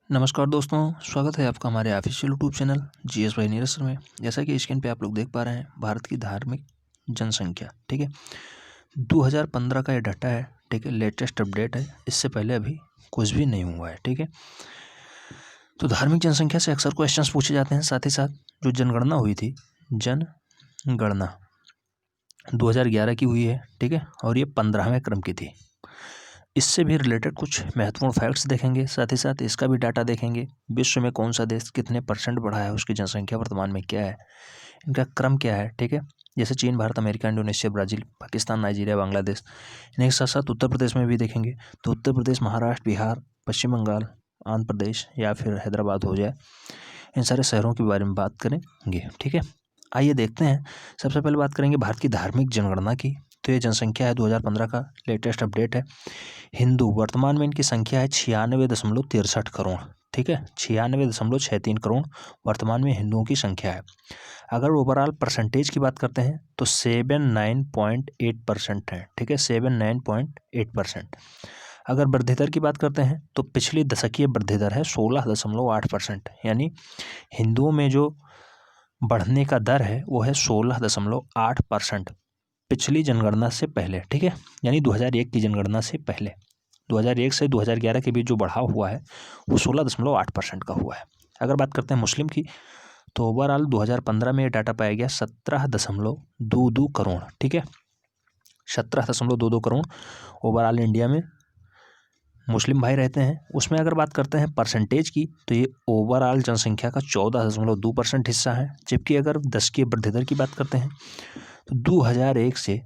नमस्कार दोस्तों, स्वागत है आपका हमारे ऑफिशियल यूट्यूब चैनल जीएस भाई नीरज सर में। जैसा कि स्क्रीन पे आप लोग देख पा रहे हैं, भारत की धार्मिक जनसंख्या, ठीक है, 2015 का ये डाटा है, ठीक है, लेटेस्ट अपडेट है। इससे पहले अभी कुछ भी नहीं हुआ है, ठीक है। तो धार्मिक जनसंख्या से अक्सर क्वेश्चंस पूछे जाते हैं। साथ ही साथ जो जनगणना हुई थी, जनगणना 2011 की हुई है, ठीक है, और ये 15वें क्रम की थी। इससे भी रिलेटेड कुछ महत्वपूर्ण फैक्ट्स देखेंगे, साथ ही साथ इसका भी डाटा देखेंगे। विश्व में कौन सा देश कितने % बढ़ा है, उसकी जनसंख्या वर्तमान में क्या है, इनका क्रम क्या है, ठीक है। जैसे चीन, Bharat, America, Indonesia, Brazil, Pakistan, Nigeria, Bangladesh. इन्हीं के साथ साथ उत्तर प्रदेश में भी देखेंगे। तो उत्तर प्रदेश, महाराष्ट्र, बिहार, पश्चिम बंगाल, आंध्र प्रदेश या फिर हैदराबाद हो जाए, इन सारे शहरों के बारे में बात करेंगे, ठीक है। आइए देखते हैं। सबसे पहले बात करेंगे भारत की धार्मिक जनगणना की। तो ये जनसंख्या है 2015 का लेटेस्ट अपडेट है। हिंदू वर्तमान में इनकी संख्या है 96.63 करोड़, ठीक है, 96.63 करोड़ वर्तमान में हिंदुओं की संख्या है। अगर ओवरऑल परसेंटेज की बात करते हैं तो 79.8% है, ठीक है, 79.8%। अगर वृद्धि दर की बात करते हैं तो पिछली दशकीय वृद्धि दर है 16.8%, यानी हिंदुओं में जो बढ़ने का दर है वो है 16.8% पिछली जनगणना से पहले, ठीक है, यानी 2001 की जनगणना से पहले। 2001 से 2011 के बीच जो बढ़ाव हुआ है वो 16.8% का हुआ है। अगर बात करते हैं मुस्लिम की, तो ओवरऑल 2015 में ये डाटा पाया गया 17.22 करोड़, ठीक है, 17.22 करोड़ ओवरऑल इंडिया में मुस्लिम भाई रहते हैं। उसमें अगर बात करते हैं परसेंटेज की, तो ये ओवरऑल जनसंख्या का 14.2% हिस्सा है। जबकि अगर दशकीय वृद्धि दर की बात करते हैं तो 2001 से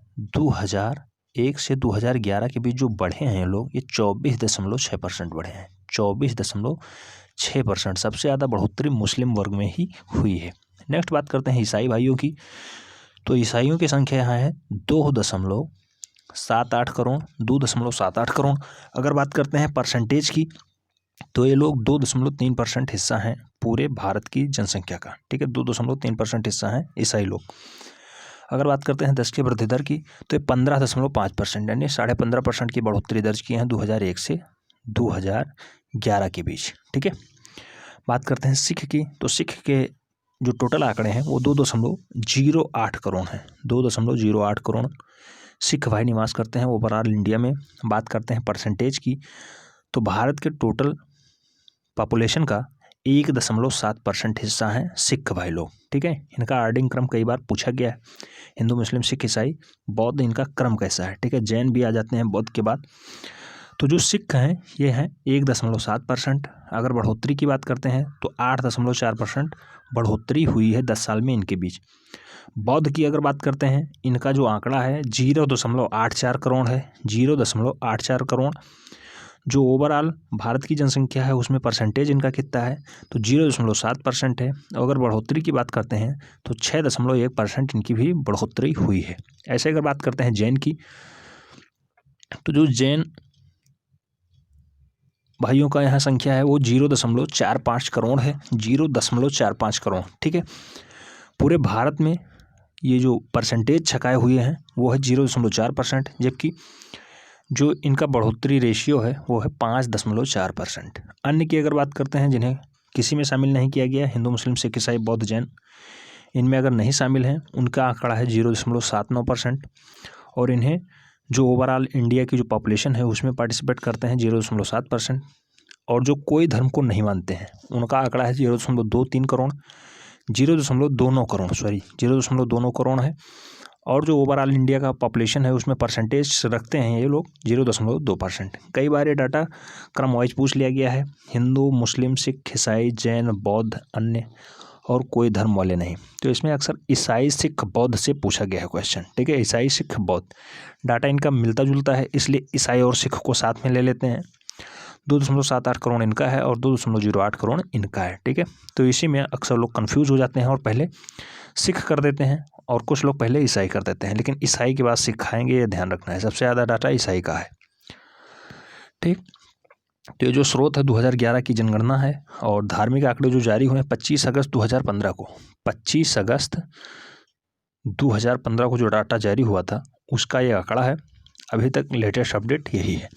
2011 के बीच जो बढ़े हैं लोग, ये 24.6% बढ़े हैं, 24.6%। सबसे ज़्यादा बढ़ोतरी मुस्लिम वर्ग में ही हुई है। नेक्स्ट बात करते हैं ईसाई भाइयों की। तो ईसाइयों की संख्या यहाँ है 2.78 करोड़, 2.78 करोड़। अगर बात करते हैं परसेंटेज की, तो ये लोग 2.3% हिस्सा हैं पूरे भारत की जनसंख्या का, ठीक है, 2.3% हिस्सा हैं ईसाई लोग। अगर बात करते हैं दशकीय वृद्धि दर की, तो ये 15.5%, यानी 15.5% की बढ़ोतरी दर्ज की है 2001 से 2011 के बीच, ठीक है। बात करते हैं सिख की, तो सिख के जो टोटल आंकड़े हैं वो 2.08 करोड़ हैं, 2.08 करोड़ सिख भाई निवास करते हैं ओवरऑल इंडिया में। बात करते हैं परसेंटेज की, तो भारत के टोटल पॉपुलेशन का 1.7% हिस्सा है सिख भाई लोग, ठीक है। इनका ऑर्डरिंग क्रम कई बार पूछा गया है, हिंदू, मुस्लिम, सिख, ईसाई, बौद्ध, इनका क्रम कैसा है, ठीक है। जैन भी आ जाते हैं बौद्ध के बाद। तो जो सिख हैं ये हैं 1.7%। अगर बढ़ोतरी की बात करते हैं तो 8.4% बढ़ोतरी हुई है 10 साल में इनके बीच। बौद्ध की अगर बात करते हैं, इनका जो आंकड़ा है 0.84 करोड़ है, 0.84 करोड़। जो ओवरऑल भारत की जनसंख्या है उसमें परसेंटेज इनका कितना है, तो 0.7% है। अगर बढ़ोतरी की बात करते हैं तो 6.1% इनकी भी बढ़ोतरी हुई है। ऐसे अगर बात करते हैं जैन की, तो जो जैन भाइयों का यहाँ संख्या है वो 0.45 करोड़ है, 0.45 करोड़, ठीक है। पूरे भारत में ये जो परसेंटेज छकाए हुए हैं वो है 0.4%, जबकि जो इनका बढ़ोतरी रेशियो है वो है 5.4%। अन्य की अगर बात करते हैं जिन्हें किसी में शामिल नहीं किया गया, हिंदू, मुस्लिम, सिख, ईसाई, बौद्ध, जैन, इनमें अगर नहीं शामिल हैं, उनका आंकड़ा है 0.79%। और इन्हें जो ओवरऑल इंडिया की जो पॉपुलेशन है उसमें पार्टिसिपेट करते हैं 0.7%। और जो कोई धर्म को नहीं मानते हैं उनका आंकड़ा है 0.23 करोड़, 0.29 करोड़, सॉरी 0.29 करोड़ है। और जो ओवरऑल इंडिया का पॉपुलेशन है उसमें परसेंटेज रखते हैं ये लोग 0.2%। कई बार ये डाटा क्रम वाइज पूछ लिया गया है, हिंदू, मुस्लिम, सिख, ईसाई, जैन, बौद्ध, अन्य और कोई धर्म वाले नहीं। तो इसमें अक्सर ईसाई, सिख, बौद्ध से पूछा गया है क्वेश्चन, ठीक है, ईसाई, सिख, बौद्ध। डाटा इनका मिलता जुलता है, इसलिए ईसाई और सिख को साथ में ले लेते हैं। 2.78 करोड़ इनका है और 2.08 करोड़ इनका है, ठीक है। तो इसी में अक्सर लोग कंफ्यूज हो जाते हैं और पहले सिख कर देते हैं और कुछ लोग पहले ईसाई कर देते हैं, लेकिन ईसाई के बाद सिख आएंगे, ये ध्यान रखना है। सबसे ज़्यादा डाटा ईसाई का है, ठीक। तो ये जो स्रोत है 2011 की जनगणना है और धार्मिक आंकड़े जो जारी हुए हैं 25 अगस्त 2015 को, 25 अगस्त 2015 को जो डाटा जारी हुआ था उसका ये आंकड़ा है। अभी तक लेटेस्ट अपडेट यही है।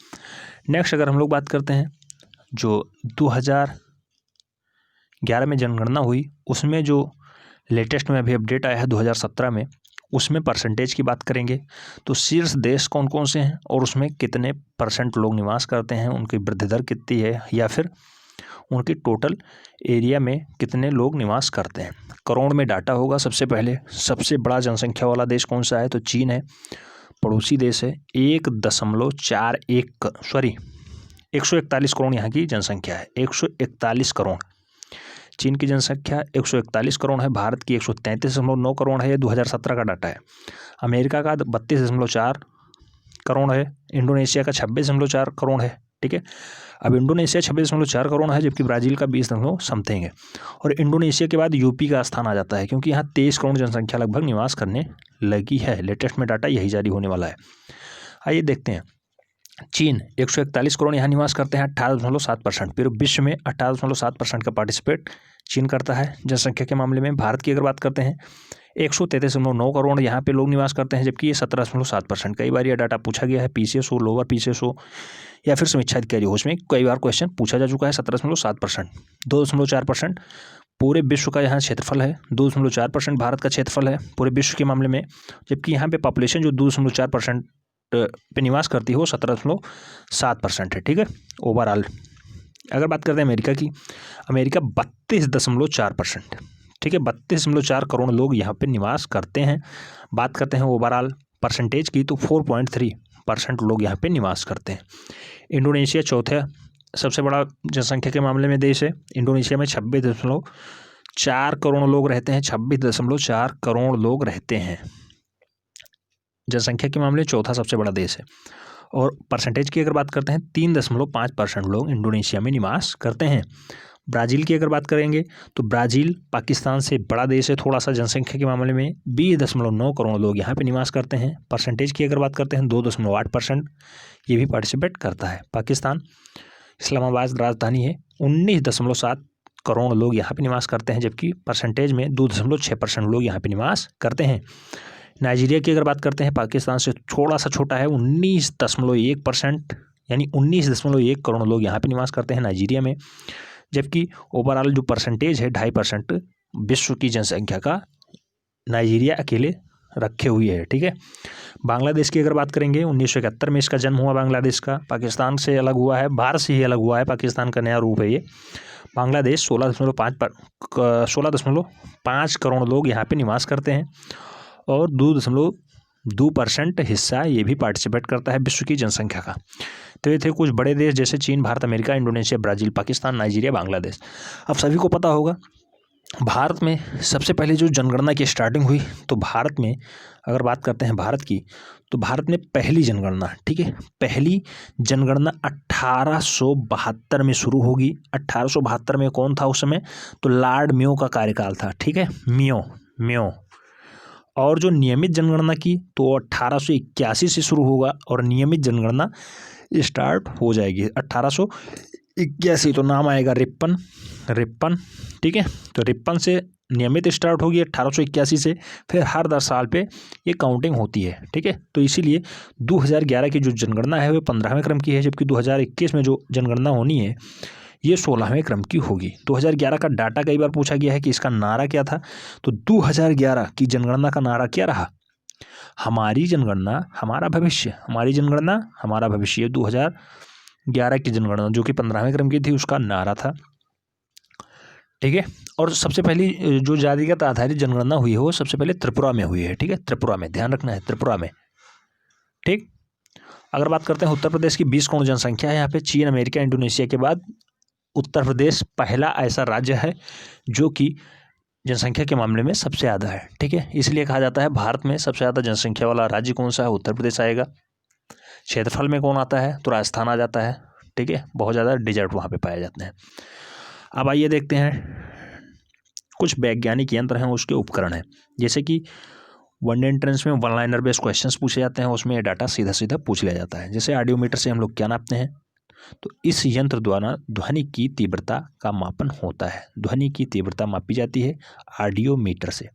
नेक्स्ट अगर हम लोग बात करते हैं जो 2011 में जनगणना हुई, उसमें जो लेटेस्ट में अभी अपडेट आया है 2017 में, उसमें परसेंटेज की बात करेंगे तो शीर्ष देश कौन कौन से हैं और उसमें कितने परसेंट लोग निवास करते हैं, उनकी वृद्धि दर कितनी है, या फिर उनकी टोटल एरिया में कितने लोग निवास करते हैं। करोड़ में डाटा होगा। सबसे पहले सबसे बड़ा जनसंख्या वाला देश कौन सा है, तो चीन है, पड़ोसी देश है। 141 करोड़ यहाँ की जनसंख्या है, 141 करोड़ चीन की जनसंख्या 141 करोड़ है। भारत की 133.9 करोड़ है, ये 2017 का डाटा है। अमेरिका का 32.4 करोड़ है। इंडोनेशिया का 26.4 करोड़ है। ठीक है, अब इंडोनेशिया 26.4 करोड़ है, जबकि ब्राज़ील का 20.समथिंग है। और इंडोनेशिया के बाद यूपी का स्थान आ जाता है, क्योंकि यहाँ 23 करोड़ जनसंख्या लगभग निवास करने लगी है। लेटेस्ट में डाटा यही जारी होने वाला है। आइए देखते हैं। चीन 141 करोड़ यहाँ निवास करते हैं, 18.7%। फिर विश्व में 18.7% का पार्टिसिपेट चीन करता है जनसंख्या के मामले में। भारत की अगर बात करते हैं 133.9 करोड़ यहाँ पे लोग निवास करते हैं, जबकि ये 17.7%। कई बार यह डाटा पूछा गया है, पीसीएस हो, लोअर पीसीएस हो या फिर समीक्षा अधिकारी हो, उसमें कई बार क्वेश्चन पूछा जा चुका है। 17.7%, 2.4% पूरे विश्व का यहाँ क्षेत्रफल है। 2.4% भारत का क्षेत्रफल है पूरे विश्व के मामले में, जबकि यहाँ पे पॉपुलेशन जो 2.4% पे निवास करती है वो 17.7% है। ठीक है, ओवरऑल। अगर बात करते हैं अमेरिका की, अमेरिका 32.4%। ठीक है, 32.4 करोड़ लोग यहाँ पे निवास करते हैं। बात करते हैं ओवरऑल परसेंटेज की, तो 4.3% लोग यहाँ पे निवास करते हैं। इंडोनेशिया चौथा सबसे बड़ा जनसंख्या के मामले में देश है। इंडोनेशिया में 26.4 करोड़ लोग रहते हैं। 26.4 करोड़ लोग रहते हैं, जनसंख्या के मामले में चौथा सबसे बड़ा देश है। और परसेंटेज की अगर बात करते हैं 3.5% लोग इंडोनेशिया में निवास करते हैं। ब्राज़ील की अगर बात करेंगे तो ब्राज़ील पाकिस्तान से बड़ा देश है थोड़ा सा जनसंख्या के मामले में। 20.9 करोड़ लोग यहाँ पे निवास करते हैं। परसेंटेज की अगर बात करते हैं 2.8% ये भी पार्टिसिपेट करता है। पाकिस्तान इस्लामाबाद राजधानी है। 19.7 करोड़ लोग यहाँ पे निवास करते हैं, जबकि परसेंटेज में 2.6% लोग यहाँ पे निवास करते हैं। नाइजीरिया की अगर बात करते हैं, पाकिस्तान से थोड़ा सा छोटा है, 19.1%, यानी 19.1 करोड़ लोग यहाँ पे निवास करते हैं नाइजीरिया में, जबकि ओवरऑल जो परसेंटेज है 2.5% विश्व की जनसंख्या का नाइजीरिया अकेले रखे हुए है। ठीक है, बांग्लादेश की अगर बात करेंगे 1971 में इसका जन्म हुआ बांग्लादेश का, पाकिस्तान से अलग हुआ है, भारत से ही अलग हुआ है, पाकिस्तान का नया रूप है ये। बांग्लादेश 16.5 करोड़ लोग यहाँ पे निवास करते हैं और 2.2% हिस्सा ये भी पार्टिसिपेट करता है विश्व की जनसंख्या का। तो ये थे कुछ बड़े देश जैसे चीन, Bharat, America, Indonesia, Brazil, Pakistan, Nigeria, Bangladesh. अब सभी को पता होगा भारत में सबसे पहले जो जनगणना की स्टार्टिंग हुई, तो भारत में अगर बात करते हैं भारत की, तो भारत में पहली जनगणना, ठीक है, पहली जनगणना 1872 में शुरू होगी। 1872 में कौन था उस समय, तो लॉर्ड मेयो का कार्यकाल था। ठीक है, मेयो। और जो नियमित जनगणना की तो 1881 से शुरू होगा और नियमित जनगणना स्टार्ट हो जाएगी 1881। तो नाम आएगा रिप्पन। ठीक है, तो रिप्पन से नियमित स्टार्ट होगी 1881 से, फिर हर 10 साल पे ये काउंटिंग होती है। ठीक है, तो इसीलिए 2011 की जो जनगणना है वो 15वें क्रम की है, जबकि 2021 में जो जनगणना होनी है ये 16वें क्रम की होगी। 2011 का डाटा कई बार पूछा गया है कि इसका नारा क्या था, तो 2011 की जनगणना का नारा क्या रहा, हमारी जनगणना हमारा भविष्य, हमारी जनगणना हमारा भविष्य। 2011 की जनगणना जो कि 15वें क्रम की थी उसका नारा था। ठीक है, और सबसे पहली जो जातिगत आधारित जनगणना हुई है वो सबसे पहले त्रिपुरा में हुई है। ठीक है, त्रिपुरा में, ध्यान रखना है, त्रिपुरा में। ठीक, अगर बात करते हैं उत्तर प्रदेश की 20 करोड़ जनसंख्या है यहाँ पे। चीन, अमेरिका, इंडोनेशिया के बाद उत्तर प्रदेश पहला ऐसा राज्य है जो कि जनसंख्या के मामले में सबसे ज़्यादा है। ठीक है, इसलिए कहा जाता है भारत में सबसे ज़्यादा जनसंख्या वाला राज्य कौन सा है, उत्तर प्रदेश आएगा। क्षेत्रफल में कौन आता है, तो राजस्थान आ जाता है। ठीक है, बहुत ज़्यादा डिजर्ट वहाँ पे पाए जाते हैं। अब आइए देखते हैं कुछ वैज्ञानिक यंत्र हैं, उसके उपकरण हैं, जैसे कि वनडे एंट्रेंस में वन लाइनर बेस्ड क्वेश्चंस पूछे जाते हैं, उसमें डाटा सीधा सीधा पूछ लिया जाता है। जैसे ऑडियोमीटर से हम लोग क्या नापते हैं, तो इस यंत्र द्वारा ध्वनि की तीव्रता का मापन होता है। ध्वनि की तीव्रता मापी जाती है ऑडियोमीटर से।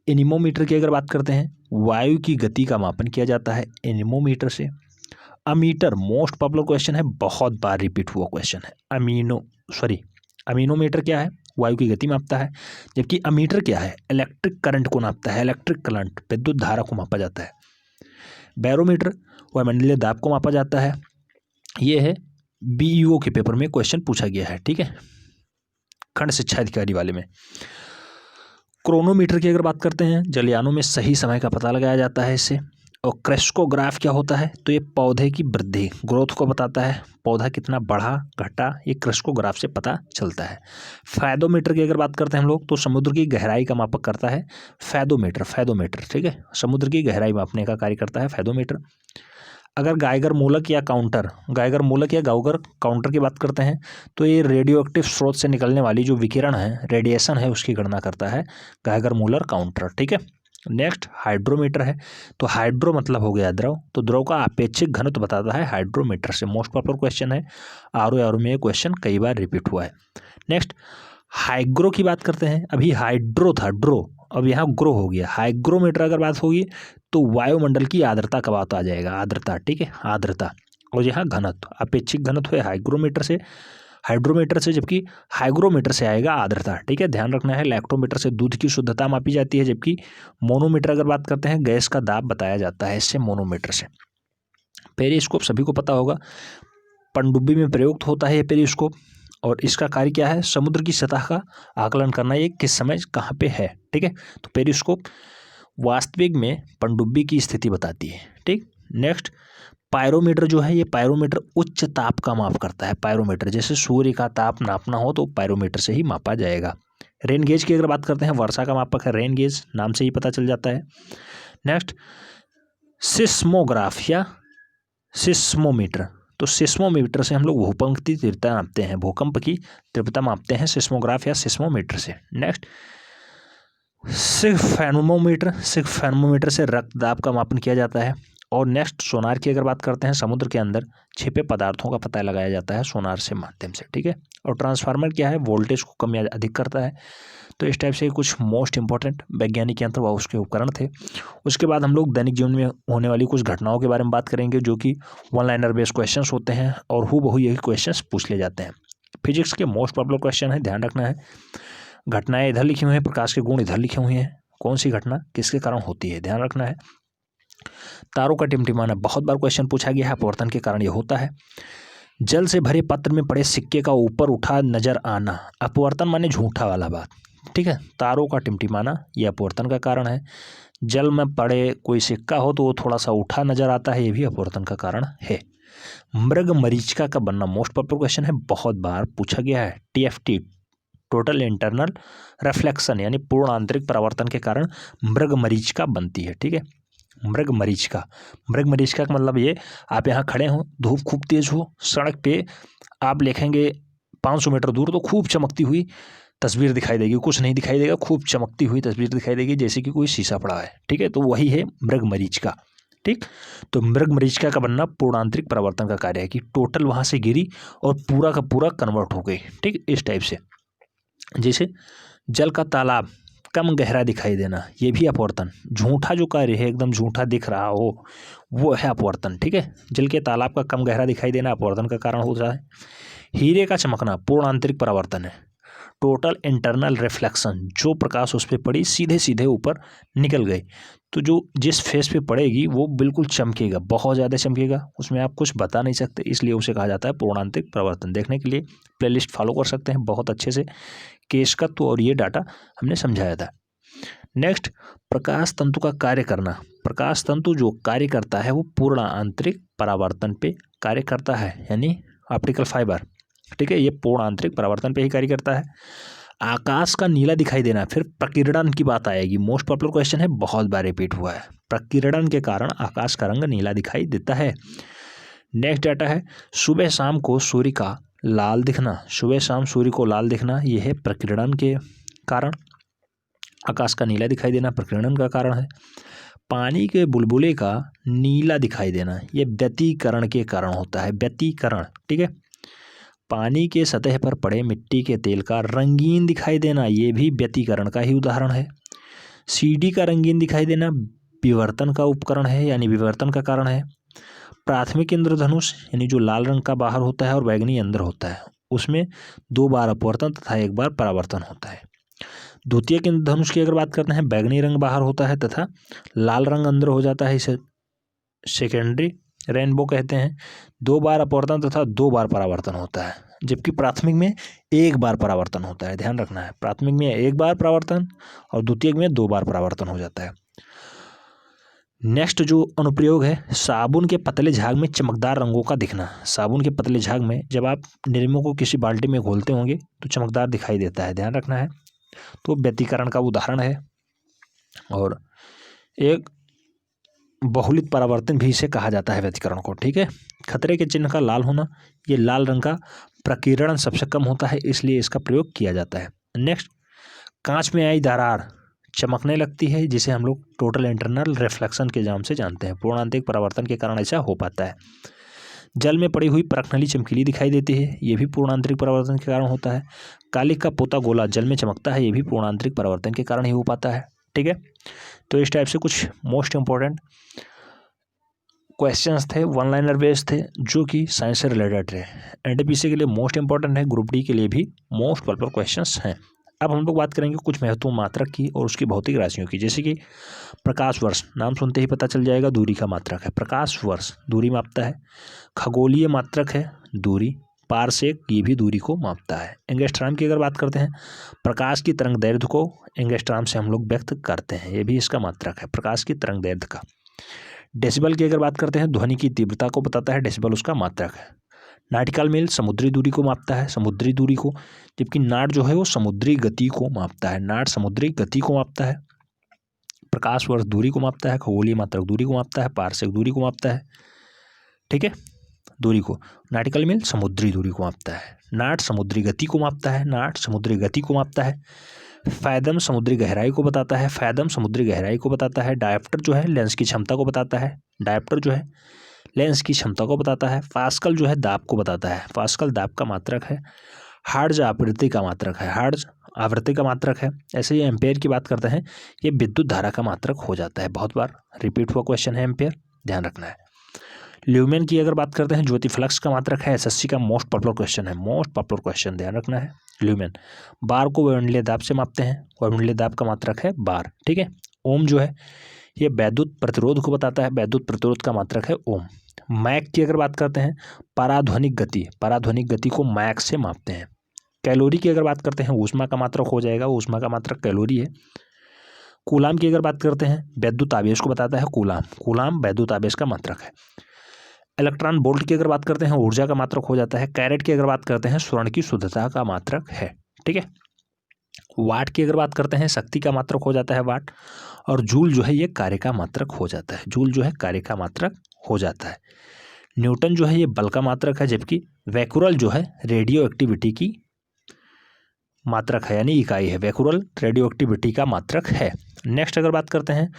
एनीमोमीटर की अगर बात करते हैं, वायु की गति का मापन किया जाता है एनीमोमीटर से। अमीटर मोस्ट पॉपुलर क्वेश्चन है, बहुत बार रिपीट हुआ क्वेश्चन है। अमीनोमीटर क्या है, वायु की गति मापता है। जबकि अमीटर क्या है, इलेक्ट्रिक करंट को नापता है, इलेक्ट्रिक करंट विद्युत धारा को मापा जाता है। बैरोमीटर वायुमंडलीय दाब को मापा जाता है। ये है बीईओ के पेपर में क्वेश्चन पूछा गया है, ठीक है, खंड शिक्षा अधिकारी वाले में। क्रोनोमीटर की अगर बात करते हैं, जलयानों में सही समय का पता लगाया जाता है इससे। और क्रेस्कोग्राफ क्या होता है, तो ये पौधे की वृद्धि, ग्रोथ को बताता है, पौधा कितना बढ़ा घटा, ये क्रेस्कोग्राफ से पता चलता है। फैदोमीटर की अगर बात करते हैं हम लोग, तो समुद्र की गहराई का मापक करता है फैदोमीटर, ठीक है, समुद्र की गहराई मापने का कार्य करता है फैदोमीटर। अगर गाइगर मूलक या गाउगर काउंटर की बात करते हैं, तो ये रेडियो एक्टिव स्रोत से निकलने वाली जो विकिरण है, रेडिएशन है, उसकी गणना करता है गाइगर मूलर काउंटर, ठीक है। नेक्स्ट हाइड्रोमीटर है, तो हाइड्रो मतलब हो गया द्रव, तो द्रव का अपेक्षिक घनत्व बताता है हाइड्रोमीटर से। मोस्ट पॉपुलर क्वेश्चन है, आर में ये क्वेश्चन कई बार रिपीट हुआ है। नेक्स्ट हाइग्रो की बात करते हैं, अभी हाइड्रो था ड्रो, अब यहाँ ग्रो हो गया। हाइग्रोमीटर अगर बात होगी तो वायुमंडल की आर्द्रता का बात आ जाएगा, आर्द्रता, ठीक है, आर्द्रता। और यहाँ घनत्व, अपेक्षिक घनत्व है हाइड्रोमीटर से, जबकि हाइग्रोमीटर से आएगा आर्द्रता, ठीक है, ध्यान रखना है। लैक्टोमीटर से दूध की शुद्धता मापी जाती है, जबकि मोनोमीटर अगर बात करते हैं गैस का दाब बताया जाता है इससे, मोनोमीटर से। पेरिस्कोप सभी को पता होगा, पनडुब्बी में प्रयुक्त होता है ये पेरिस्कोप, और इसका कार्य क्या है, समुद्र की सतह का आकलन करना, ये किस समय कहाँ पे है, ठीक है। तो पेरिस्कोप वास्तविक में पनडुब्बी की स्थिति बताती है, ठीक। नेक्स्ट पायरोमीटर जो है, ये पायरोमीटर उच्च ताप का माप करता है। पायरोमीटर जैसे सूर्य का ताप नापना हो तो पायरोमीटर से ही मापा जाएगा। रेन गेज की अगर बात करते हैं, वर्षा का मापक है रेन गेज, नाम से ही पता चल जाता है। नेक्स्ट सिस्मोग्राफ या सिस्मोमीटर, तो सिस्मोमीटर से हम लोग भूकंप की तीव्रता मापते हैं, भूकंप की तीव्रता मापते हैं सिस्मोग्राफ या सिस्मोमीटर से। नेक्स्ट सिग्फेनोमीटर से रक्तदाब का मापन किया जाता है। और नेक्स्ट सोनार की अगर बात करते हैं, समुद्र के अंदर छिपे पदार्थों का पता लगाया जाता है सोनार से माध्यम से, ठीक है। और ट्रांसफार्मर क्या है, वोल्टेज को कम या अधिक करता है। तो इस टाइप से कुछ मोस्ट इंपॉर्टेंट वैज्ञानिक यंत्र व उसके उपकरण थे। उसके बाद हम लोग दैनिक जीवन में होने वाली कुछ घटनाओं के बारे में बात करेंगे, जो कि वन लाइनर बेस्ड क्वेश्चंस होते हैं और हूबहू यही क्वेश्चंस पूछ ले जाते हैं। फिजिक्स के मोस्ट पॉपुलर क्वेश्चन है, ध्यान रखना है। घटनाएं इधर लिखी हुई हैं, प्रकाश के गुण इधर लिखे हुए हैं, कौन सी घटना किसके कारण होती है, ध्यान रखना है। तारों का टिमटिमाना बहुत बार क्वेश्चन पूछा गया है, अपवर्तन के कारण ये होता है। जल से भरे पात्र में पड़े सिक्के का ऊपर उठा नजर आना, अपवर्तन माने झूठा वाला बात, ठीक है। तारों का टिमटिमाना ये अपवर्तन का कारण है। जल में पड़े कोई सिक्का हो तो वो थोड़ा सा उठा नजर आता है, ये भी अपवर्तन का कारण है। मृग मरीचिका का बनना मोस्ट पॉपुलर क्वेश्चन है, बहुत बार पूछा गया है। TFT टोटल इंटरनल रिफ्लेक्शन यानी पूर्ण आंतरिक परावर्तन के कारण मृग मरीचिका बनती है, ठीक है। मृग मरीचिका का मतलब ये, आप यहाँ खड़े हो, धूप खूब तेज हो, सड़क पे आप लिखेंगे 500 मीटर दूर तो खूब चमकती हुई तस्वीर दिखाई देगी, कुछ नहीं दिखाई देगा, खूब चमकती हुई तस्वीर दिखाई देगी जैसे कि कोई शीशा पड़ा है, ठीक है। तो वही है मृग मरीचिका, ठीक। तो मृग मरीचिका का बनना पूर्णांतरिक परावर्तन का कार्य है कि टोटल वहाँ से गिरी और पूरा का पूरा कन्वर्ट हो गई, ठीक, इस टाइप से। जैसे जल का तालाब कम गहरा दिखाई देना, ये भी अपवर्तन, झूठा जो कार्य है एकदम झूठा दिख रहा हो वो है अपवर्तन, ठीक है। जल के तालाब का कम गहरा दिखाई देना अपवर्तन का कारण होता है। हीरे का चमकना पूर्ण आंतरिक परावर्तन है। टोटल इंटरनल रिफ्लेक्शन, जो प्रकाश उस पर पड़ी सीधे सीधे ऊपर निकल गई, तो जो जिस फेस पे पड़ेगी वो बिल्कुल चमकेगा, बहुत ज़्यादा चमकेगा, उसमें आप कुछ बता नहीं सकते, इसलिए उसे कहा जाता है पूर्णांतरिक परावर्तन। देखने के लिए प्लेलिस्ट फॉलो कर सकते हैं बहुत अच्छे से, केशकत्व और ये डाटा हमने समझाया था। नेक्स्ट प्रकाश तंतु का कार्य करना, प्रकाश तंतु जो कार्य करता है वो पूर्ण आंतरिक परावर्तन पे कार्य करता है, यानी ऑप्टिकल फाइबर, ठीक है, ये पूर्ण आंतरिक परावर्तन पे ही कार्य करता है। आकाश का नीला दिखाई देना, फिर प्रकीर्णन की बात आएगी, मोस्ट पॉपुलर क्वेश्चन है, बहुत बार रिपीट हुआ है। प्रकीर्णन के कारण आकाश का रंग नीला दिखाई देता है। नेक्स्ट डाटा है सुबह शाम को सूर्य का लाल दिखना, सुबह शाम सूर्य को लाल दिखना, यह है प्रकीर्णन के कारण। आकाश का नीला दिखाई देना प्रकीर्णन का कारण है। पानी के बुलबुले का नीला दिखाई देना, ये व्यतिकरण के कारण होता है, व्यतिकरण, ठीक है। पानी के सतह पर पड़े मिट्टी के तेल का रंगीन दिखाई देना, ये भी व्यतिकरण का ही उदाहरण है। CD का रंगीन दिखाई देना विवर्तन का उपकरण है, यानी विवर्तन का कारण है। प्राथमिक इंद्रधनुष यानी जो लाल रंग का बाहर होता है और बैगनी अंदर होता है, उसमें 2 बार अपवर्तन तथा 1 बार परावर्तन होता है। द्वितीयक इंद्रधनुष की अगर बात करते हैं, बैगनी रंग बाहर होता है तथा लाल रंग अंदर हो जाता है, इसे सेकेंडरी रेनबो कहते हैं। 2 बार अपवर्तन तथा 2 बार परावर्तन होता है, जबकि प्राथमिक में 1 बार परावर्तन होता है। ध्यान रखना है, प्राथमिक में 1 बार परावर्तन और द्वितीयक में 2 बार परावर्तन हो जाता है। नेक्स्ट जो अनुप्रयोग है, साबुन के पतले झाग में चमकदार रंगों का दिखना। साबुन के पतले झाग में जब आप निरमों को किसी बाल्टी में घोलते होंगे तो चमकदार दिखाई देता है, ध्यान रखना है। तो व्यतिकरण का उदाहरण है। और एक बहुलित परावर्तन भी इसे कहा जाता है, व्यतिकरण को, ठीक है। खतरे के चिन्ह का लाल होना, ये लाल रंग का प्रकीर्णन सबसे कम होता है, इसलिए इसका प्रयोग किया जाता है। नेक्स्ट, कांच में आई दरार चमकने लगती है, जिसे हम लोग टोटल इंटरनल रिफ्लेक्शन के नाम से जानते हैं। पूर्णांतरिक परावर्तन के कारण ऐसा हो पाता है। जल में पड़ी हुई परखनली चमकीली दिखाई देती है, ये भी पूर्णांतरिक परावर्तन के कारण होता है। कालिक का पोता गोला जल में चमकता है, ये भी पूर्णांतरिक परावर्तन के कारण ही हो पाता है, ठीक है। तो इस टाइप से कुछ मोस्ट इंपॉर्टेंट क्वेश्चंस थे, वन लाइनर बेस्ड थे, जो कि साइंस से रिलेटेड थे। एनटीपीसी के लिए मोस्ट इंपॉर्टेंट है, ग्रुप डी के लिए भी मोस्ट पॉपुलर क्वेश्चंस हैं। अब हम लोग बात करेंगे कुछ महत्वपूर्ण मात्रक की और उसकी भौतिक राशियों की, जैसे कि प्रकाश वर्ष, नाम सुनते ही पता चल जाएगा दूरी का मात्रक है। प्रकाश वर्ष दूरी मापता है। खगोलीय मात्रक है दूरी। पारसेक, ये भी दूरी को मापता है। एंगस्ट्रॉम की अगर बात करते हैं, प्रकाश की तरंग दैर्ध्य को एंगस्ट्रॉम से हम लोग व्यक्त करते हैं, ये भी इसका मात्रक है, प्रकाश की तरंग दैर्ध्य का। डेसिबल की अगर बात करते हैं, ध्वनि की तीव्रता को बताता है, डेसिबल उसका मात्रक है। नाटिकल मील समुद्री दूरी को मापता है, समुद्री दूरी को, जबकि नाट जो है वो समुद्री गति को मापता है, नाट समुद्री गति को मापता है। प्रकाश वर्ष दूरी को मापता है, खगोलीय मात्रक दूरी को मापता है, पारसेक दूरी को मापता है, ठीक है, दूरी को। नाटिकल मील समुद्री दूरी को मापता है। नाट समुद्री गति को मापता है, नाट समुद्री गति को मापता है। फैदम समुद्री गहराई को बताता है, फैदम समुद्री गहराई को बताता है। डायप्टर जो है लेंस की क्षमता को बताता है, डायप्टर जो है लेंस की क्षमता को बताता है। पास्कल जो है दाब को बताता है, पास्कल दाब का मात्रक है। हर्ट्ज आवृत्ति का मात्रक है, हर्ट्ज आवृत्ति का मात्रक है। ऐसे ही एम्पेयर की बात करते हैं, ये विद्युत धारा का मात्रक हो जाता है। बहुत बार रिपीट हुआ क्वेश्चन है एम्पेयर, ध्यान रखना है। ल्यूमेन की अगर बात करते हैं, ज्योति फ्लक्स का मात्रक है। एसएससी का मोस्ट पॉपुलर क्वेश्चन है, मोस्ट पॉपुलर क्वेश्चन, ध्यान रखना है। ल्यूमेन बार को वायुमंडलीय दाब से मापते हैं, वायुमंडलीय दाब का मात्रक है बार, ठीक है। ओम जो है ये वैद्युत प्रतिरोध को बताता है, वैद्युत प्रतिरोध का मात्रक है ओम। मैक की अगर बात करते हैं, पराध्वनिक गति, पराध्वनिक गति को मैक से मापते हैं। कैलोरी की अगर बात करते हैं, ऊष्मा का मात्रक हो जाएगा, ऊष्मा का मात्रक कैलोरी है। कूलाम की अगर बात करते हैं, वैद्युत आवेश को बताता है कूलाम, कूलाम वैद्युत आवेश का मात्रक है। इलेक्ट्रॉन वोल्ट की अगर बात करते हैं, ऊर्जा का मात्रक हो जाता है। कैरेट की अगर बात करते हैं, स्वर्ण की शुद्धता का मात्रक है, ठीक है। वाट की अगर बात करते हैं, शक्ति का मात्रक हो जाता है वाट। और जूल जो है ये कार्य का मात्रक हो जाता है, जूल जो है कार्य का मात्रक हो जाता है। न्यूटन जो है ये बल का मात्रक है, जबकि वैकुरल जो है रेडियो एक्टिविटी की मात्रक है, यानी इकाई है। वैकुरल रेडियो एक्टिविटी का मात्रक है। नेक्स्ट अगर बात करते हैं,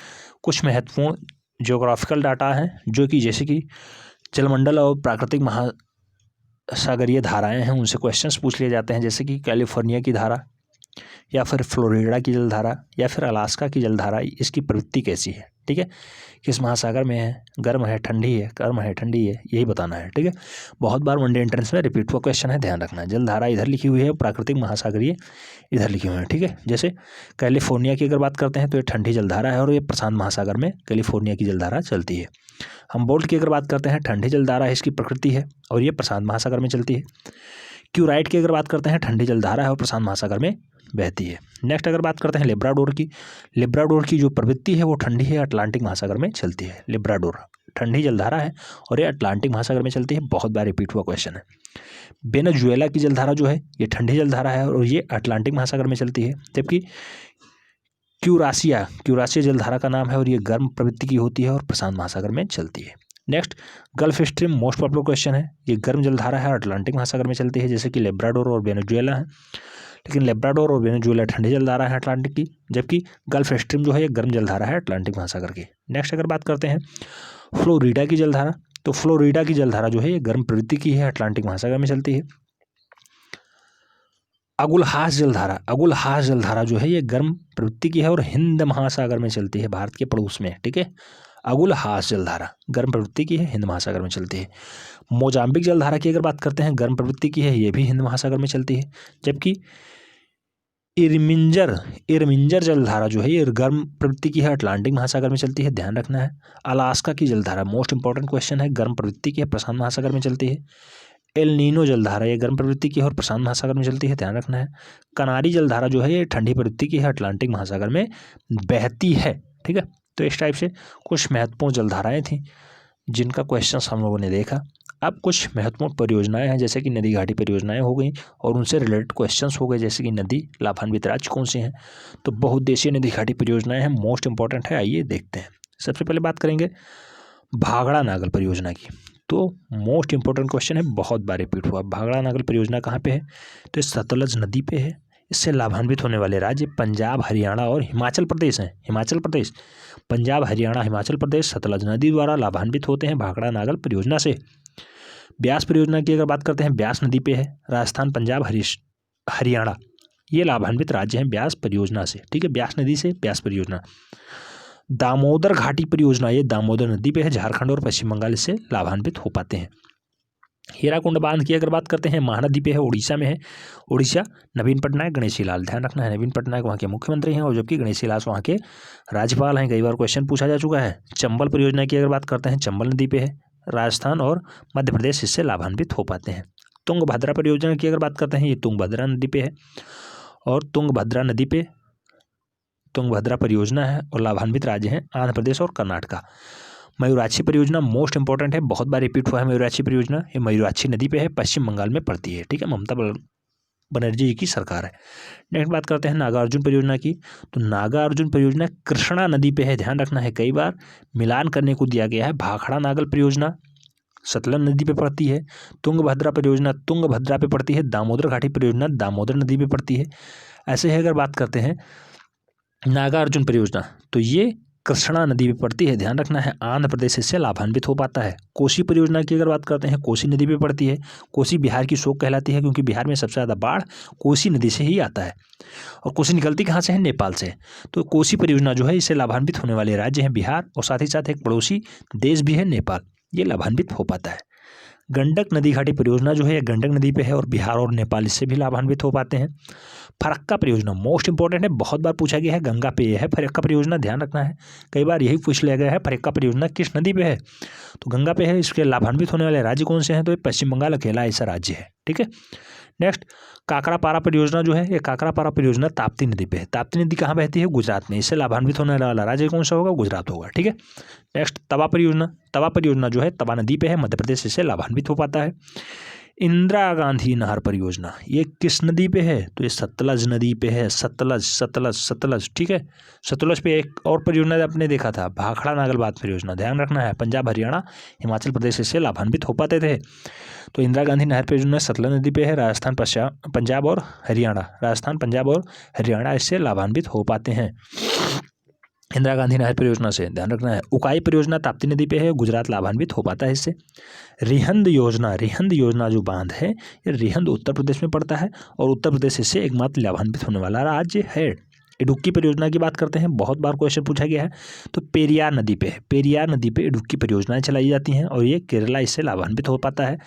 कुछ महत्वपूर्ण ज्योग्राफिकल डाटा है, जो कि जैसे कि जलमंडल और प्राकृतिक महासागरीय धाराएं हैं, उनसे क्वेश्चंस पूछ लिए जाते हैं, जैसे कि कैलिफोर्निया की धारा या फिर फ्लोरिडा की जलधारा या फिर अलास्का की जलधारा, इसकी प्रवृत्ति कैसी है, ठीक है, किस महासागर में है, गर्म है ठंडी है, गर्म है ठंडी है, यही बताना है, ठीक है। बहुत बार वनडे एंट्रेंस में रिपीट हुआ क्वेश्चन है, ध्यान रखना है। जलधारा इधर लिखी हुई है, प्राकृतिक महासागरीय इधर लिखे हुए हैं, ठीक है। जैसे कैलिफोर्निया की अगर बात करते हैं तो ये ठंडी जलधारा है और ये प्रशांत महासागर में कैलिफोर्निया की जलधारा चलती है। हम्बोल्ट की अगर बात करते हैं, ठंडी जलधारा है, इसकी प्रकृति है और ये प्रशांत महासागर में चलती है। क्यूराइट की अगर बात करते हैं, ठंडी जलधारा है और प्रशांत महासागर में बहती है। नेक्स्ट अगर बात करते हैं लेब्राडोर की, लेब्राडोर की जो प्रवृत्ति है वो ठंडी है, अटलांटिक महासागर में चलती है। लेब्राडोर ठंडी जलधारा है और ये अटलांटिक महासागर में चलती है, बहुत बार रिपीट हुआ क्वेश्चन है। वेनेजुएला की जलधारा जो है ये ठंडी जलधारा है और ये अटलांटिक महासागर में चलती है, जबकि क्यूरासिया जलधारा का नाम है और ये गर्म प्रवृत्ति की होती है और प्रशांत महासागर में चलती है। Next gulf stream most popular question है, ये गर्म जलधारा है और अटलांटिक महासागर में चलती है, जैसे कि लेब्राडोर और वेनेजुएला है। लेकिन लेब्राडोर और वेनेजुएला ठंडी जलधारा है अटलांटिक की, जबकि गल्फ स्ट्रीम जो है ये गर्म जलधारा है अटलांटिक महासागर की। नेक्स्ट अगर बात करते हैं फ्लोरिडा की जलधारा, तो फ्लोरिडा की जलधारा जो है ये गर्म प्रवृत्ति की है, अटलांटिक महासागर में चलती है। अगुलहास जलधारा जो है ये गर्म प्रवृत्ति की है और हिंद महासागर में चलती है, भारत के पड़ोस में। ठीक है, अगुलहास जलधारा गर्म प्रवृत्ति की है, हिंद महासागर में चलती है। मोजाम्बिक जलधारा की अगर बात करते हैं, गर्म प्रवृत्ति की है, ये भी हिंद महासागर में चलती है। जबकि इरमिंजर जलधारा जो है ये गर्म प्रवृत्ति की है, अटलांटिक महासागर में चलती है, ध्यान रखना है। अलास्का की जलधारा मोस्ट इंपॉर्टेंट क्वेश्चन है, गर्म प्रवृत्ति की है, प्रशांत महासागर में चलती है। एल नीनो जलधारा ये गर्म प्रवृत्ति की है और प्रशांत महासागर में चलती है, ध्यान रखना है। कनारी जलधारा जो है ये ठंडी प्रवृत्ति की है, अटलांटिक महासागर में बहती है। ठीक है, तो इस टाइप से कुछ महत्वपूर्ण जलधाराएं थी जिनका क्वेश्चन हम लोगों ने देखा। अब कुछ महत्वपूर्ण परियोजनाएं हैं जैसे कि नदी घाटी परियोजनाएं हो गई और उनसे रिलेटेड क्वेश्चंस हो गए, जैसे कि नदी लाभान्वित राज्य कौन से हैं। तो बहुउद्देशीय नदी घाटी परियोजनाएं हैं, मोस्ट इंपॉर्टेंट है, आइए देखते हैं। सबसे पहले बात करेंगे भाखड़ा नागल परियोजना की। तो मोस्ट इंपॉर्टेंट क्वेश्चन है, बहुत बार रिपीट हुआ। भाखड़ा नागल परियोजना कहाँ पे है? तो सतलज नदी पे है। इससे लाभान्वित होने वाले राज्य पंजाब, हरियाणा और हिमाचल प्रदेश हैं। हिमाचल प्रदेश, पंजाब, हरियाणा, हिमाचल प्रदेश सतलज नदी द्वारा लाभान्वित होते हैं भाखड़ा नागल परियोजना से। ब्यास परियोजना की अगर बात करते हैं, ब्यास नदी पे है, राजस्थान, पंजाब, हरियाणा ये लाभान्वित राज्य हैं ब्यास परियोजना से। ठीक है, ब्यास नदी से ब्यास परियोजना। दामोदर घाटी परियोजना ये दामोदर नदी पे है, झारखंड और पश्चिम बंगाल इससे लाभान्वित हो पाते हैं। हीराकुंड बांध की अगर बात करते हैं, महानदी पे है, उड़ीसा में है। उड़ीसा, नवीन पटनायक, गणेशी लाल, ध्यान रखना है, नवीन पटनायक वहाँ के मुख्यमंत्री हैं और जबकि गणेशी लाल वहाँ के राज्यपाल हैं। कई बार क्वेश्चन पूछा जा चुका है। चंबल परियोजना की अगर बात करते हैं, चंबल नदी पे है, राजस्थान और मध्य प्रदेश इससे लाभान्वित हो पाते हैं। तुंगभद्रा परियोजना की अगर बात करते हैं, ये तुंगभद्रा नदी पे है और तुंगभद्रा नदी पे तुंगभद्रा परियोजना है और लाभान्वित राज्य हैं आंध्र प्रदेश और कर्नाटका। मयूराक्षी परियोजना मोस्ट इंपॉर्टेंट है, बहुत बार रिपीट हुआ है मयूराक्षी परियोजना। ये मयूराक्षी नदी पे है, पश्चिम बंगाल में पड़ती है। ठीक है, ममता बनर्जी जी की सरकार है। नेक्स्ट बात करते हैं नागार्जुन परियोजना की। तो नागार्जुन परियोजना कृष्णा नदी पे है, ध्यान रखना है, कई बार मिलान करने को दिया गया है। भाखड़ा नागल परियोजना सतलज नदी पे पड़ती है। तुंगभद्रा परियोजना तुंगभद्रा पे पड़ती है। दामोदर घाटी परियोजना दामोदर नदी पे पड़ती है। ऐसे ही अगर बात करते हैं नागार्जुन परियोजना, तो ये कृष्णा नदी पे पड़ती है, ध्यान रखना है, आंध्र प्रदेश इससे लाभान्वित हो पाता है। कोसी परियोजना की अगर बात करते हैं, कोसी नदी पे पड़ती है। कोसी बिहार की शोक कहलाती है क्योंकि बिहार में सबसे ज़्यादा बाढ़ कोसी नदी से ही आता है और कोसी निकलती कहाँ से है? नेपाल से। तो कोसी परियोजना जो है इससे लाभान्वित होने वाले राज्य हैं बिहार और साथ ही साथ एक पड़ोसी देश भी है नेपाल, ये लाभान्वित हो पाता है। गंडक नदी घाटी परियोजना जो है गंडक नदी पे है और बिहार और नेपाल इससे भी लाभान्वित हो पाते हैं। फरक्का परियोजना मोस्ट इंपॉर्टेंट है, बहुत बार पूछा गया है, गंगा पे है फरक्का परियोजना, ध्यान रखना है, कई बार यही पूछ लिया गया है फरक्का परियोजना किस नदी पे है? तो गंगा पे है। इसके लाभान्वित होने वाले राज्य कौन से हैं? तो ये पश्चिम बंगाल अकेला ऐसा राज्य है। ठीक है, नेक्स्ट काकरापारा परियोजना जो है, ये काकरापारा परियोजना ताप्ती नदी पे है। ताप्ती नदी कहाँ बहती है? गुजरात में। इससे लाभान्वित होने वाला राज्य कौन सा होगा? गुजरात होगा। ठीक है, नेक्स्ट तवा परियोजना जो है तवा नदी पे है, मध्य प्रदेश इससे लाभान्वित हो पाता है। इंदिरा गांधी नहर परियोजना ये किस नदी पे है? तो ये सतलज नदी पे है, सतलज। ठीक है, सतलज पे एक और परियोजना आपने देखा था, भाखड़ा नागल बांध परियोजना, ध्यान रखना है, पंजाब, हरियाणा, हिमाचल प्रदेश इससे लाभान्वित हो पाते थे। तो इंदिरा गांधी नहर परियोजना सतलज नदी पे है, राजस्थान, पंजाब और हरियाणा इससे लाभान्वित हो पाते हैं इंदिरा गांधी नहर परियोजना से, ध्यान रखना है। उकाई परियोजना ताप्ती नदी पे है, गुजरात लाभान्वित हो पाता है इससे। रिहंद योजना जो बांध है ये रिहंद उत्तर प्रदेश में पड़ता है और उत्तर प्रदेश इससे एकमात्र लाभान्वित होने वाला राज्य है। इडुक्की परियोजना की बात करते हैं, बहुत बार क्वेश्चन पूछा गया है। तो पेरियार नदी पे है, पेरियार नदी पे इडुक्की परियोजनाएं चलाई जाती हैं और ये केरला इससे लाभान्वित हो पाता है।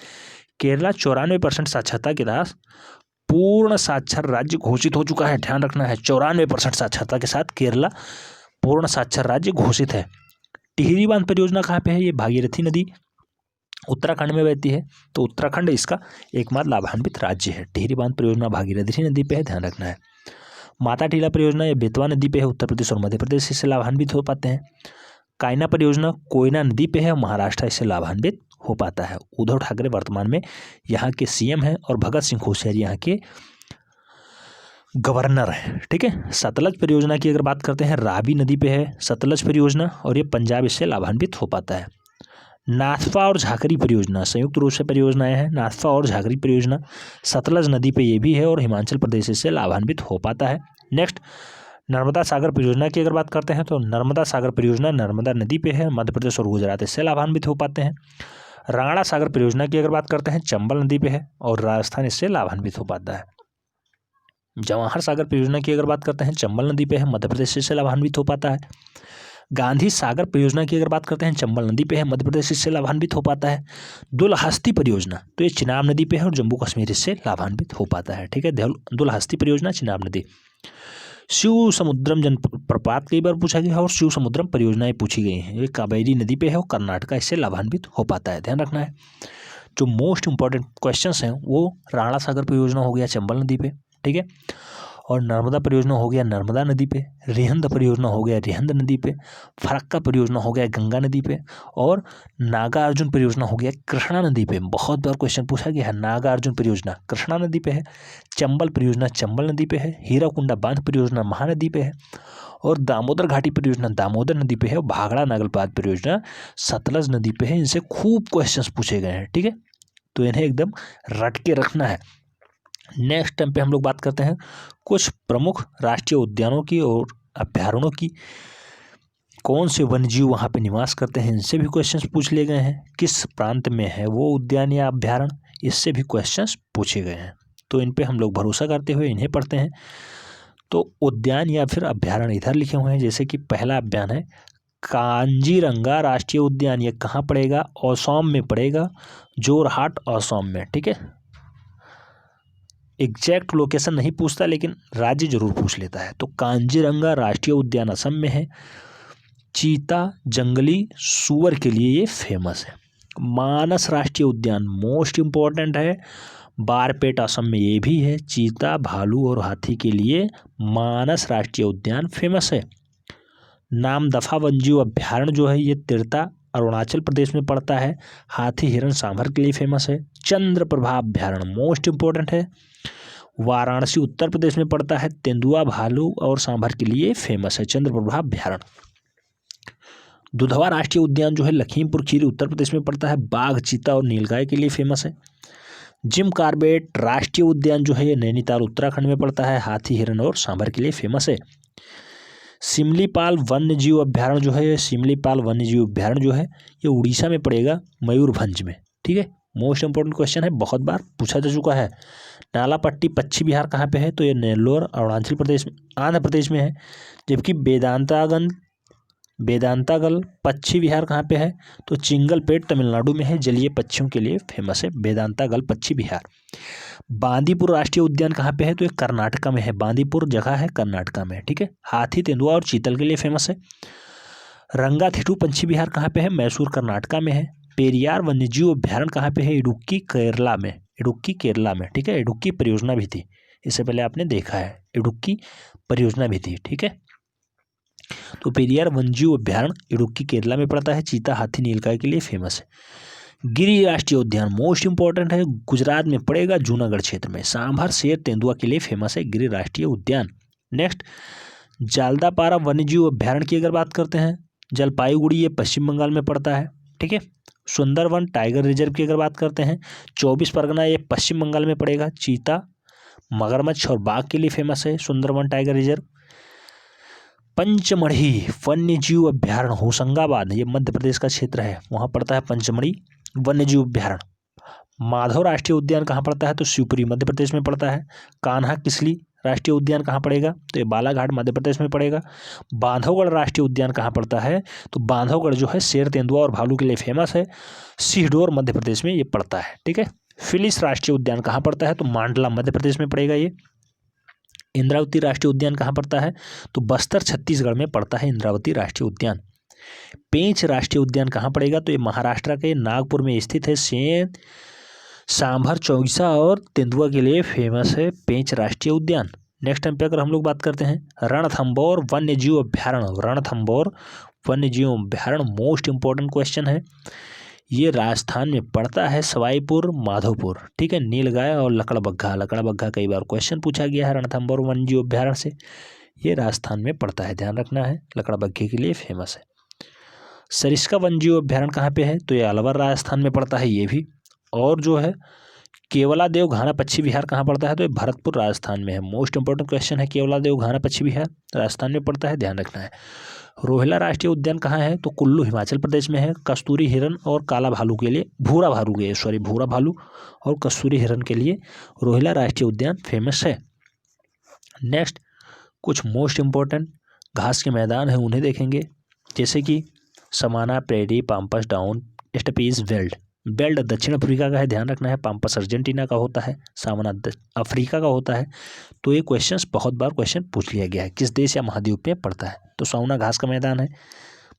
केरला 94% साक्षरता के साथ पूर्ण साक्षर राज्य घोषित हो चुका है, ध्यान रखना है, 94% साक्षरता के साथ केरला पूर्ण साक्षर राज्य घोषित है। टिहरी बांध परियोजना कहाँ पे है? ये भागीरथी नदी उत्तराखंड में बहती है, तो उत्तराखंड इसका एकमात्र लाभान्वित राज्य है। टिहरी बांध परियोजना भागीरथी नदी पे है, ध्यान रखना है। माता टीला परियोजना ये बेतवा नदी पे है, उत्तर प्रदेश और मध्य प्रदेश इससे लाभान्वित हो पाते हैं। कायना परियोजना कोयना नदी पे है, महाराष्ट्र इससे लाभान्वित हो पाता है। उद्धव ठाकरे वर्तमान में यहाँ के सीएम हैं और भगत सिंह कोश्यारी यहाँ के गवर्नर है। ठीक है, सतलज परियोजना की अगर बात करते हैं, रावी नदी पे है सतलज परियोजना और ये पंजाब इससे लाभान्वित हो पाता है। नाथपा और झाकरी परियोजना संयुक्त रूप से परियोजनाएं हैं। नाथपा और झाकरी परियोजना सतलज नदी पे ये भी है और हिमाचल प्रदेश इससे लाभान्वित हो पाता है। नेक्स्ट नर्मदा सागर परियोजना की अगर बात करते हैं, तो नर्मदा सागर परियोजना नर्मदा नदी पे है, मध्य प्रदेश और गुजरात इससे लाभान्वित हो पाते हैं। राणा सागर परियोजना की अगर बात करते हैं, चंबल नदी पे है और राजस्थान इससे लाभान्वित हो पाता है। जवाहर सागर परियोजना की अगर बात करते हैं चंबल नदी पे है, मध्य प्रदेश इससे लाभान्वित हो पाता है। गांधी सागर परियोजना की अगर बात करते हैं चंबल नदी पे है, मध्य प्रदेश इससे लाभान्वित हो पाता है। दुलहस्ती परियोजना तो ये चिनाब नदी पे है और जम्मू कश्मीर इससे लाभान्वित हो पाता है, ठीक है। दुलहस्ती परियोजना चिनाब नदी। शिव समुद्रम जलप्रपात कई बार पूछा गया है और शिव समुद्रम परियोजनाएं पूछी गई हैं। ये कावेरी नदी पे है और कर्नाटका इससे लाभान्वित हो पाता है, ध्यान रखना है। जो मोस्ट इंपॉर्टेंट क्वेश्चंस हैं वो राणा सागर परियोजना हो गया चंबल नदी पे, ठीक है, और नर्मदा परियोजना हो गया नर्मदा नदी पे, रिहंद परियोजना हो गया रिहंद नदी पे, फरक्का परियोजना हो गया गंगा नदी पे, और नागार्जुन परियोजना हो गया कृष्णा नदी पे। बहुत बार क्वेश्चन पूछा गया है, नागार्जुन परियोजना कृष्णा नदी पे है, चंबल परियोजना चंबल नदी पे है, हीराकुंडा बांध परियोजना महानदी पे है, और दामोदर घाटी परियोजना दामोदर नदी पे है, और भाखड़ा नागलपात परियोजना सतलज नदी पे है। इनसे खूब क्वेश्चंस पूछे गए हैं, ठीक है, तो इन्हें एकदम रट के रखना है। नेक्स्ट टाइम पे हम लोग बात करते हैं कुछ प्रमुख राष्ट्रीय उद्यानों की और अभ्यारण्यों की। कौन से वन्यजीव वहाँ पे निवास करते हैं, इनसे भी क्वेश्चंस पूछ लिए गए हैं। किस प्रांत में है वो उद्यान या अभ्यारण्य, इससे भी क्वेश्चंस पूछे गए हैं। तो इन पे हम लोग भरोसा करते हुए इन्हें पढ़ते हैं। तो उद्यान या फिर अभ्यारण्य इधर लिखे हुए हैं, जैसे कि पहला अभ्यारण्य है कांजीरंगा राष्ट्रीय उद्यान। ये कहाँ पड़ेगा, असम में पड़ेगा, जोरहाट असम में, ठीक है। एग्जैक्ट लोकेशन नहीं पूछता लेकिन राज्य जरूर पूछ लेता है। तो कांजीरंगा राष्ट्रीय उद्यान असम में है। चीता जंगली सूअर के लिए ये फेमस है। मानस राष्ट्रीय उद्यान मोस्ट इम्पोर्टेंट है, बारपेट असम में ये भी है। चीता भालू और हाथी के लिए मानस राष्ट्रीय उद्यान फेमस है। नामदफा वन्यजीव अभ्यारण्य जो है ये तिरता अरुणाचल प्रदेश में पड़ता है। हाथी हिरण सांभर के लिए फेमस है। चंद्रप्रभा अभ्यारण्य मोस्ट इम्पोर्टेंट है, वाराणसी उत्तर प्रदेश में पड़ता है। तेंदुआ भालू और सांभर के लिए फेमस है चंद्रप्रभा अभ्यारण्य। दुधवा राष्ट्रीय उद्यान जो है लखीमपुर खीरी उत्तर प्रदेश में पड़ता है। बाघ चीता और नीलगाय के लिए फेमस है। जिम कार्बेट राष्ट्रीय उद्यान जो है ये नैनीताल उत्तराखंड में पड़ता है। हाथी हिरण और सांभर के लिए फेमस है। सिमलीपाल वन्यजीव अभ्यारण्य जो है ये सिमलीपाल वन्यजीव अभ्यारण्य जो है ये उड़ीसा में पड़ेगा, मयूरभंज में, ठीक है। मोस्ट इंपोर्टेंट क्वेश्चन है, बहुत बार पूछा जा चुका है। नालापट्टी पश्चिम बिहार कहाँ पे है, तो ये नेल्लोर अरुणाचल प्रदेश आंध्र प्रदेश में है। जबकि वेदांतागल पश्चिम बिहार कहाँ पे है, तो चिंगलपेट तमिलनाडु में है। जलीय पक्षियों के लिए फेमस है वेदांतागल पश्चिम बिहार। बांदीपुर राष्ट्रीय उद्यान कहाँ पे है, तो ये कर्नाटका में है। बांदीपुर जगह है कर्नाटका में, ठीक है। हाथी तेंदुआ और चीतल के लिए फेमस है। रंगाथिटू पश्चिम बिहार कहाँ पे है, मैसूर कर्नाटका में है। पेरियार वन्यजीव अभ्यारण्य कहाँ पे है, इडुक्की केरला में, इडुक्की केरला में, ठीक है। इडुक्की परियोजना भी थी, इससे पहले आपने देखा है, इडुक्की परियोजना भी थी, ठीक है। तो पेरियार वन्यजीव अभ्यारण्य इडुक्की केरला में पड़ता है। चीता हाथी नीलगाय के लिए फेमस है। गिरी राष्ट्रीय उद्यान मोस्ट इंपॉर्टेंट है, गुजरात में पड़ेगा, जूनागढ़ क्षेत्र में। सांभर शेर तेंदुआ के लिए फेमस है गिरी राष्ट्रीय उद्यान। नेक्स्ट जालदापारा वन्यजीव अभ्यारण्य की अगर बात करते हैं, जलपाईगुड़ी ये पश्चिम बंगाल में पड़ता है, ठीक है। सुंदरवन टाइगर रिजर्व की अगर बात करते हैं, 24 परगना ये पश्चिम बंगाल में पड़ेगा। चीता मगरमच्छ और बाघ के लिए फेमस है सुंदरवन टाइगर रिजर्व। पंचमढ़ी वन्यजीव अभ्यारण्य होशंगाबाद ये मध्य प्रदेश का क्षेत्र है, वहाँ पड़ता है पंचमढ़ी वन्यजीव अभ्यारण्य। माधव राष्ट्रीय उद्यान कहाँ पड़ता है, तो शिवपुरी मध्य प्रदेश में पड़ता है। कान्हा किसली राष्ट्रीय उद्यान कहाँ पड़ेगा, तो ये बालाघाट मध्य प्रदेश में पड़ेगा। बांधवगढ़ राष्ट्रीय उद्यान कहाँ पड़ता है, तो बांधवगढ़ जो है शेर तेंदुआ और भालू के लिए फेमस है। सिहडोर मध्य प्रदेश में ये पड़ता है, ठीक है। फिलिस राष्ट्रीय उद्यान कहाँ पड़ता है, तो मांडला मध्य प्रदेश में पड़ेगा ये। इंद्रावती राष्ट्रीय उद्यान कहाँ पड़ता है, तो बस्तर छत्तीसगढ़ में पड़ता है इंद्रावती राष्ट्रीय उद्यान। पेंच राष्ट्रीय उद्यान कहाँ पड़ेगा, तो ये महाराष्ट्र के नागपुर में स्थित है। शेर सांभर चौसा और तेंदुआ के लिए फेमस है पेंच राष्ट्रीय उद्यान। नेक्स्ट टाइम पे अगर हम लोग बात करते हैं रणथंभौर वन्यजीव अभ्यारण्य, रणथंभौर वन्यजीव अभ्यारण्य मोस्ट इंपॉर्टेंट क्वेश्चन है। ये राजस्थान में पड़ता है, सवाईपुर माधोपुर, ठीक है। नीलगाय और लकड़बग्घा कई बार क्वेश्चन पूछा गया है रणथंभौर वन्यजीव अभ्यारण्य से। ये राजस्थान में पड़ता है, ध्यान रखना है, लकड़बग्घे के लिए फेमस है। सरिस्का वन्यजीव अभ्यारण्य कहाँ पे है, तो ये अलवर राजस्थान में पड़ता है ये भी। और जो है केवलादेव घाना पश्चिम बिहार कहाँ पड़ता है, तो ये भरतपुर राजस्थान में है। मोस्ट इंपोर्टेंट क्वेश्चन है, केवलादेव घाना पश्चिम बिहार राजस्थान में पड़ता है, ध्यान रखना है। रोहिला राष्ट्रीय उद्यान कहाँ है, तो कुल्लू हिमाचल प्रदेश में है। कस्तूरी हिरन और काला भालू के लिए भूरा भालू और कस्तूरी हिरन के लिए रोहिला राष्ट्रीय उद्यान फेमस है। नेक्स्ट कुछ मोस्ट इम्पोर्टेंट घास के मैदान हैं उन्हें देखेंगे, जैसे कि savanna, prairie, pampas downs, steppes, veld. Belt दक्षिण अफ्रीका का है, ध्यान रखना है। पाम्पस अर्जेंटीना का होता है, सामना अफ्रीका का होता है। तो ये क्वेश्चंस बहुत बार क्वेश्चन पूछ लिया गया है, किस देश या महाद्वीप में पड़ता है। तो साउना घास का मैदान है,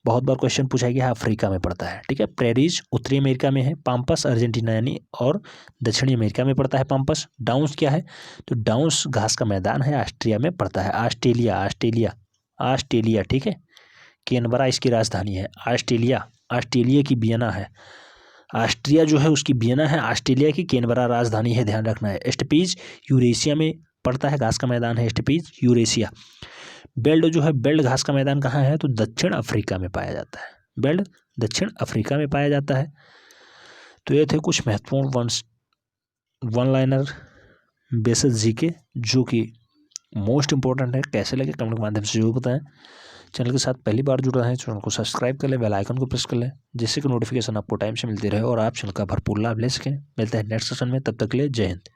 बहुत बार क्वेश्चन पूछा गया है, अफ्रीका में पड़ता है, ठीक है। प्रेरीज उत्तरी अमेरिका में है, पाम्पस अर्जेंटीना यानी और दक्षिणी अमेरिका में पड़ता है पाम्पस। डाउन्स क्या है, तो डाउन्स घास का मैदान है, ऑस्ट्रिया में पड़ता है, ऑस्ट्रेलिया, ठीक है। कैनबरा इसकी राजधानी है। ऑस्ट्रेलिया की वियना है। ऑस्ट्रिया जो है उसकी वियना है, ऑस्ट्रेलिया की कैनबरा राजधानी है, ध्यान रखना है। स्टेपीज यूरेशिया में पड़ता है, घास का मैदान है स्टेपीज यूरेशिया। बेल्ट जो है, बेल्ट घास का मैदान कहाँ है, तो दक्षिण अफ्रीका में पाया जाता है। बेल्ट दक्षिण अफ्रीका में पाया जाता है। तो ये थे कुछ महत्वपूर्ण वन लाइनर बेसिस जीके जो कि मोस्ट इंपॉर्टेंट है। कैसे लगे कमेंट के माध्यम से जरूर बताएं। चैनल के साथ पहली बार जुड़ रहे हैं, चैनल को सब्सक्राइब कर लें, बेल आइकन को प्रेस कर लें, जिससे कि नोटिफिकेशन आपको टाइम से मिलती रहे और आप चैनल का भरपूर लाभ ले सकें। मिलते हैं नेक्स्ट सेशन में, तब तक के लिए जय हिंद।